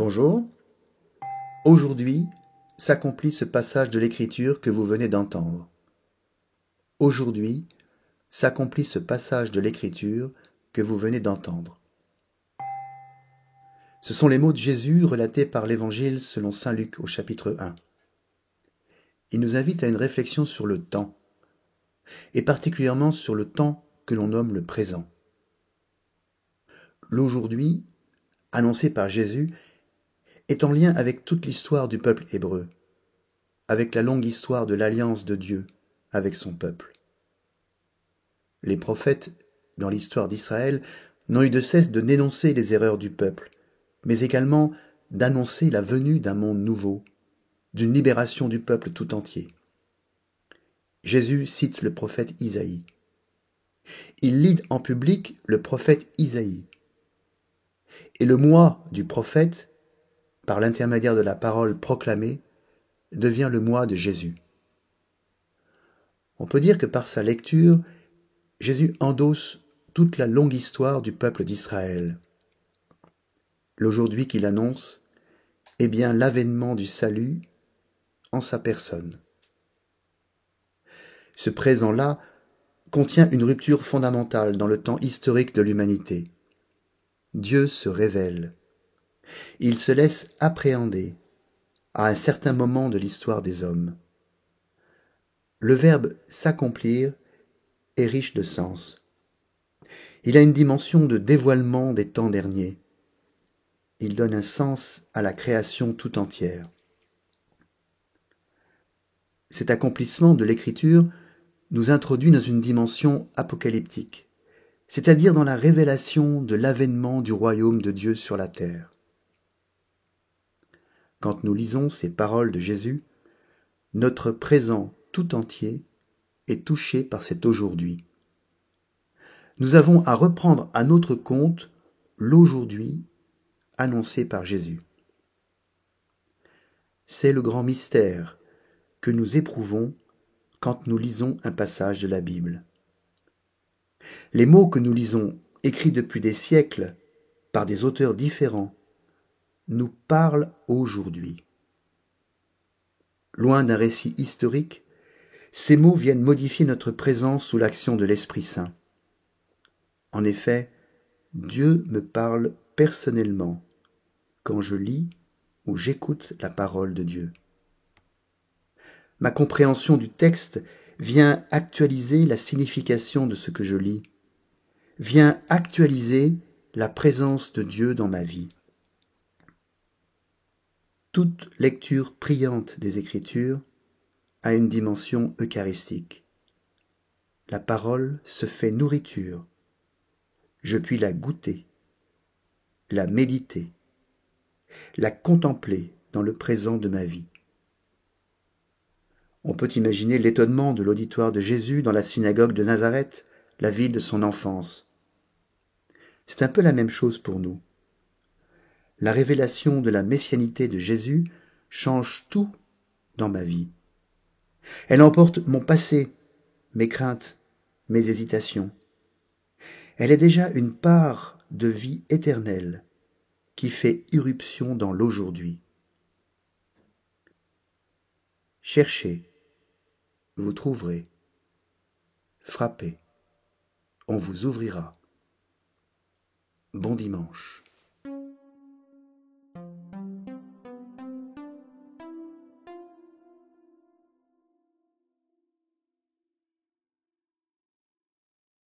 Bonjour. Aujourd'hui s'accomplit ce passage de l'Écriture que vous venez d'entendre. Aujourd'hui s'accomplit ce passage de l'Écriture que vous venez d'entendre. Ce sont les mots de Jésus relatés par l'Évangile selon saint Luc au chapitre 1. Il nous invite à une réflexion sur le temps, et particulièrement sur le temps que l'on nomme le présent. L'aujourd'hui, annoncé par Jésus, est en lien avec toute l'histoire du peuple hébreu, avec la longue histoire de l'alliance de Dieu avec son peuple. Les prophètes, dans l'histoire d'Israël, n'ont eu de cesse de dénoncer les erreurs du peuple, mais également d'annoncer la venue d'un monde nouveau, d'une libération du peuple tout entier. Jésus cite le prophète Isaïe. Il lit en public le prophète Isaïe. Et le moi du prophète, par l'intermédiaire de la parole proclamée, devient le moi de Jésus. On peut dire que par sa lecture, Jésus endosse toute la longue histoire du peuple d'Israël. L'aujourd'hui qu'il annonce est bien l'avènement du salut en sa personne. Ce présent-là contient une rupture fondamentale dans le temps historique de l'humanité. Dieu se révèle. Il se laisse appréhender à un certain moment de l'histoire des hommes. Le verbe « s'accomplir » est riche de sens. Il a une dimension de dévoilement des temps derniers. Il donne un sens à la création tout entière. Cet accomplissement de l'Écriture nous introduit dans une dimension apocalyptique, c'est-à-dire dans la révélation de l'avènement du royaume de Dieu sur la terre. Quand nous lisons ces paroles de Jésus, notre présent tout entier est touché par cet aujourd'hui. Nous avons à reprendre à notre compte l'aujourd'hui annoncé par Jésus. C'est le grand mystère que nous éprouvons quand nous lisons un passage de la Bible. Les mots que nous lisons, écrits depuis des siècles par des auteurs différents, nous parlent aujourd'hui. Loin d'un récit historique, ces mots viennent modifier notre présence sous l'action de l'Esprit Saint. En effet, Dieu me parle personnellement quand je lis ou j'écoute la parole de Dieu. Ma compréhension du texte vient actualiser la signification de ce que je lis, vient actualiser la présence de Dieu dans ma vie. Toute lecture priante des Écritures a une dimension eucharistique. La parole se fait nourriture. Je puis la goûter, la méditer, la contempler dans le présent de ma vie. On peut imaginer l'étonnement de l'auditoire de Jésus dans la synagogue de Nazareth, la ville de son enfance. C'est un peu la même chose pour nous. La révélation de la messianité de Jésus change tout dans ma vie. Elle emporte mon passé, mes craintes, mes hésitations. Elle est déjà une part de vie éternelle qui fait irruption dans l'aujourd'hui. Cherchez, vous trouverez. Frappez, on vous ouvrira. Bon dimanche.